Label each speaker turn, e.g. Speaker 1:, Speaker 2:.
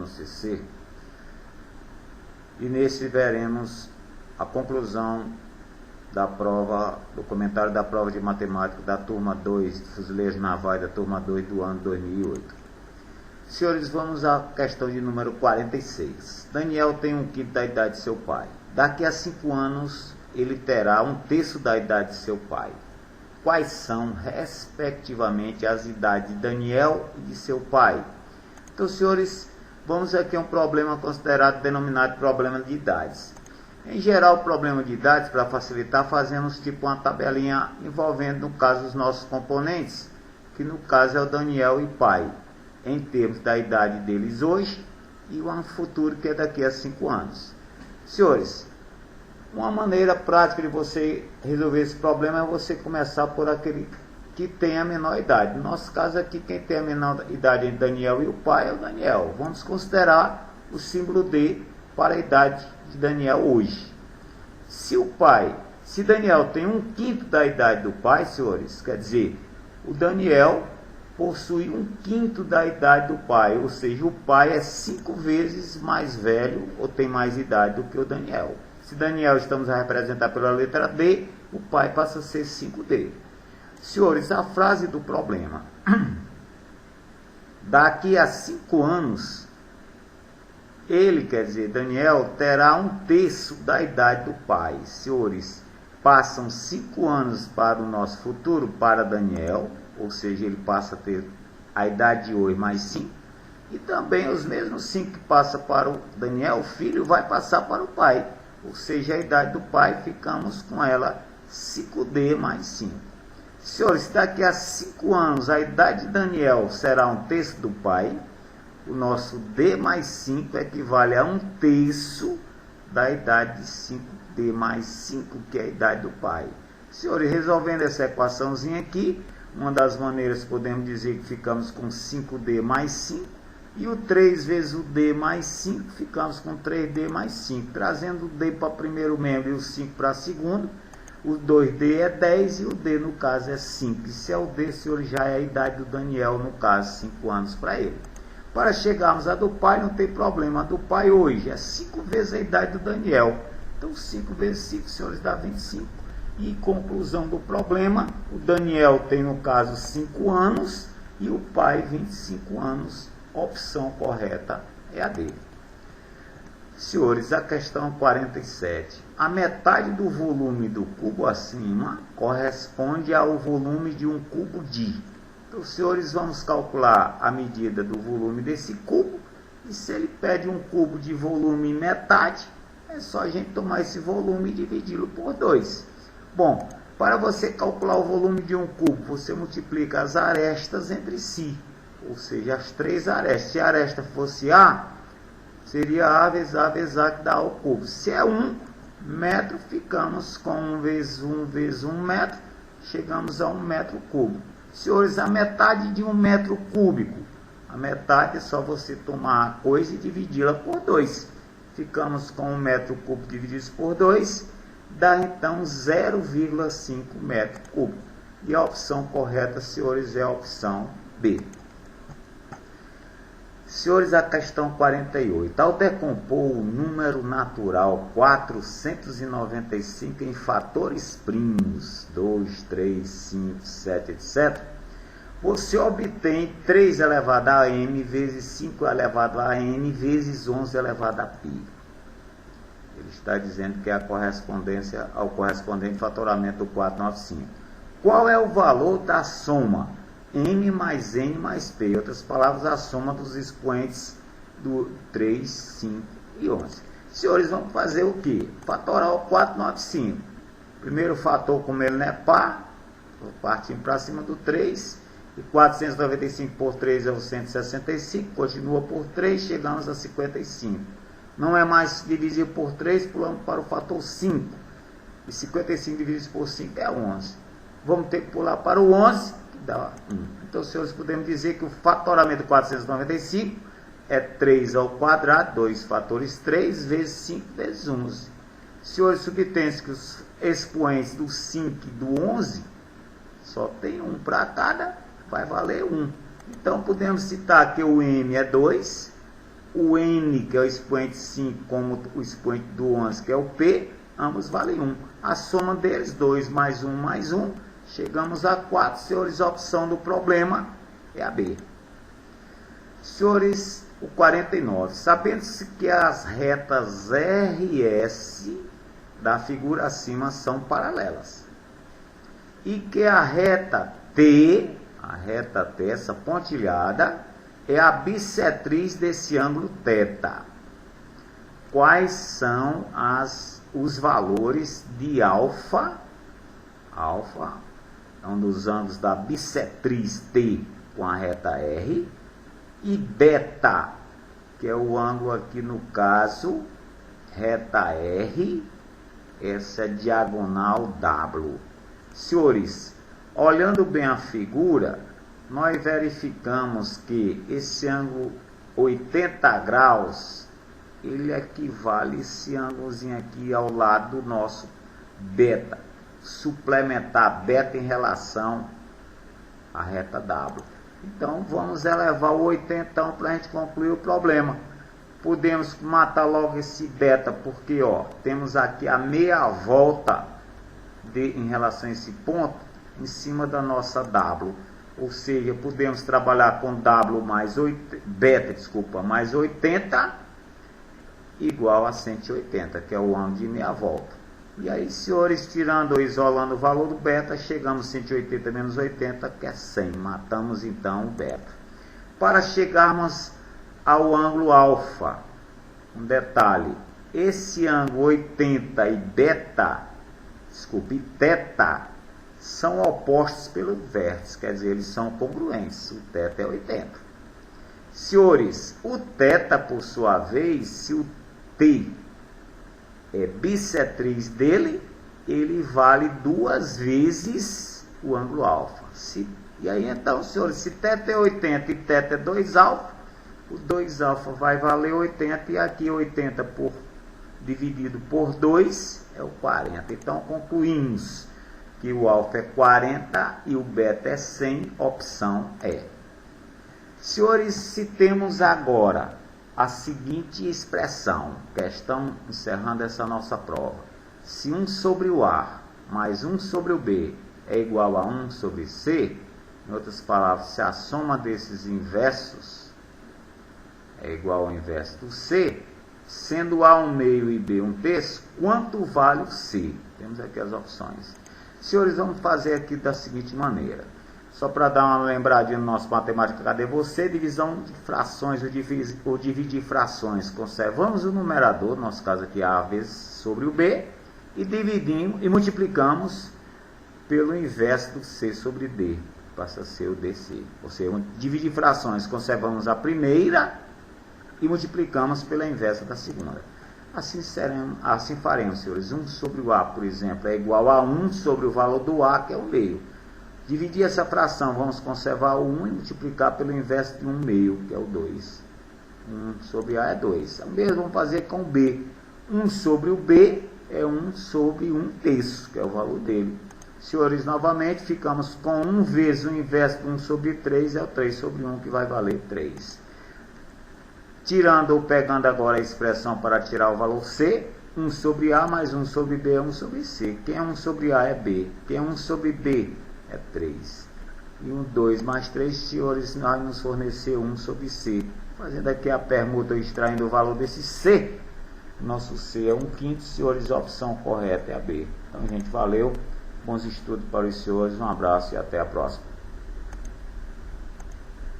Speaker 1: no CC. E nesse veremos a conclusão da prova, do comentário da prova de matemática da turma 2 de Fuzileiros Navais, da turma 2 do ano 2008. Senhores, vamos à questão de número 46. Daniel tem 1/5 da idade de seu pai. Daqui a 5 anos, ele terá 1/3 da idade de seu pai. Quais são, respectivamente, as idades de Daniel e de seu pai? Então, senhores, vamos aqui a um problema considerado, denominado problema de idades. Em geral, o problema de idades, para facilitar, fazemos tipo uma tabelinha envolvendo, no caso, os nossos componentes, que no caso é o Daniel e pai, em termos da idade deles hoje e um futuro que é daqui a 5 anos. Senhores, uma maneira prática de você resolver esse problema é você começar por aquele que tem a menor idade. No nosso caso aqui, quem tem a menor idade entre Daniel e o pai é o Daniel. Vamos considerar o símbolo D para a idade de Daniel hoje. Se Daniel tem 1/5 da idade do pai, senhores, quer dizer, o Daniel possui 1/5 da idade do pai, ou seja, o pai é 5 vezes mais velho ou tem mais idade do que o Daniel. Se Daniel estamos a representar pela letra D, o pai passa a ser 5D. Senhores, a frase do problema. Daqui a 5 anos, ele, quer dizer, Daniel, terá 1/3 da idade do pai. Senhores, passam 5 anos para o nosso futuro, para Daniel, ou seja, ele passa a ter a idade de hoje mais 5. E também os mesmos 5 que passa para o Daniel, o filho, vai passar para o pai. Ou seja, a idade do pai, ficamos com ela 5D mais 5. Senhores, daqui a 5 anos, a idade de Daniel será 1/3 do pai. O nosso D mais 5 equivale a 1/3 da idade de 5D mais 5, que é a idade do pai. Senhores, resolvendo essa equaçãozinha aqui, uma das maneiras podemos dizer que ficamos com 5D mais 5. E o 3 vezes o D mais 5, ficamos com 3D mais 5. Trazendo o D para o primeiro membro e o 5 para o segundo, o 2D é 10 e o D, no caso, é 5. E se é o D, senhores, já é a idade do Daniel, no caso, 5 anos para ele. Para chegarmos a do pai, não tem problema. A do pai hoje é 5 vezes a idade do Daniel. Então, 5 vezes 5, senhores, dá 25. E conclusão do problema, o Daniel tem, no caso, 5 anos e o pai 25 anos. Opção correta é a D. Senhores, a questão 47. A metade do volume do cubo acima corresponde ao volume de um cubo de. Então, senhores, vamos calcular a medida do volume desse cubo. E se ele pede um cubo de volume metade, é só a gente tomar esse volume e dividi-lo por 2. Bom, para você calcular o volume de um cubo, você multiplica as arestas entre si. Ou seja, as 3 arestas. Se a aresta fosse A, seria A vezes A vezes A que dá ao cubo. Se é 1 metro, ficamos com 1 vezes 1 vezes 1 metro, chegamos a 1 metro cubo. Senhores, a metade de 1 metro cúbico, a metade é só você tomar a coisa e dividi-la por 2. Ficamos com 1 metro cúbico dividido por 2, dá então 0,5 metro cúbico. E a opção correta, senhores, é a opção B. Senhores, a questão 48. Ao decompor o número natural 495 em fatores primos, 2, 3, 5, 7, etc., você obtém 3 elevado a m vezes 5 elevado a n vezes 11 elevado a π. Ele está dizendo que é a correspondência ao correspondente fatoramento do 495. Qual é o valor da soma m mais n mais p? Em outras palavras, a soma dos expoentes do 3, 5 e 11. Senhores, vamos fazer o quê? Fatorar o 495. Primeiro fator, como ele não é par, partindo para cima do 3. E 495 por 3 é o 165. Continua por 3, chegamos a 55. Não é mais divisível por 3, pulamos para o fator 5. E 55 dividido por 5 é 11. Vamos ter que pular para o 11, que dá 1. Então, senhores, podemos dizer que o fatoramento de 495 é 3 ao quadrado, 2 fatores 3 vezes 5 vezes 11. Senhores, subtém-se que os expoentes do 5 e do 11 só tem um para cada, vai valer 1. Então, podemos citar que o m é 2, o n, que é o expoente 5, como o expoente do 11, que é o p, ambos valem 1. A soma deles, 2 mais 1 mais 1, chegamos a 4. Senhores, a opção do problema é a B. Senhores, o 49. Sabendo-se que as retas R e S da figura acima são paralelas e que a reta T, essa pontilhada, é a bissetriz desse ângulo θ. Quais são os valores de alfa é um dos ângulos da bissetriz T com a reta R, e beta, que é o ângulo aqui no caso, reta R, essa é diagonal W. Senhores, olhando bem a figura, nós verificamos que esse ângulo 80 graus, ele equivale a esse ângulozinho aqui ao lado do nosso beta. Suplementar beta em relação à reta W. Então, vamos elevar o 80 para a gente concluir o problema. Podemos matar logo esse beta, porque temos aqui a meia volta em relação a esse ponto, em cima da nossa W. Ou seja, podemos trabalhar com W mais beta, mais 80, igual a 180, que é o ângulo de meia volta. E aí, senhores, tirando ou isolando o valor do beta, chegamos a 180 menos 80, que é 100. Matamos, então, o beta. Para chegarmos ao ângulo alfa, um detalhe. Esse ângulo 80 e θ, são opostos pelo vértice, quer dizer, eles são congruentes. O θ é 80. Senhores, o θ, por sua vez, se o T é bissetriz dele, ele vale 2 vezes o ângulo alfa. E aí então, senhores, se θ é 80 e θ é 2 alfa, o 2 alfa vai valer 80, e aqui 80 dividido por 2 é o 40. Então concluímos que o alfa é 40 e o beta é 100, opção E. Senhores, se temos agora a seguinte expressão, questão encerrando essa nossa prova: se 1 sobre o A mais 1 sobre o B é igual a 1 sobre C, em outras palavras, se a soma desses inversos é igual ao inverso do C, sendo A 1/2 e B 1/3, quanto vale o C? Temos aqui as opções. Senhores, vamos fazer aqui da seguinte maneira. Só para dar uma lembradinha no nosso matemática, cadê você? Divisão de frações ou dividir frações. Conservamos o numerador, no nosso caso aqui A vezes sobre o B, e dividimos e multiplicamos pelo inverso do C sobre D. Passa a ser o DC. Ou seja, dividir frações, conservamos a primeira e multiplicamos pela inversa da segunda. Assim faremos, senhores. 1 sobre o A, por exemplo, é igual a 1 sobre o valor do A, que é o meio. Dividir essa fração, vamos conservar o 1 e multiplicar pelo inverso de 1/2, que é o 2. 1 sobre A é 2. O mesmo vamos fazer com o B. 1 sobre o B é 1 sobre 1/3, que é o valor dele. Senhores, novamente, ficamos com 1 vezes o inverso de 1 sobre 3, é o 3 sobre 1, que vai valer 3. Tirando ou pegando agora a expressão para tirar o valor C, 1 sobre A mais 1 sobre B é 1 sobre C. Quem é 1 sobre A é B. Quem é 1 sobre B é 3. E 2 mais 3, senhores, vai nos fornecer 1 sobre C. Fazendo aqui a permuta, extraindo o valor desse C. Nosso C é 1/5, senhores, a opção correta é a B. Então, gente, valeu. Bons estudos para os senhores. Um abraço e até a próxima.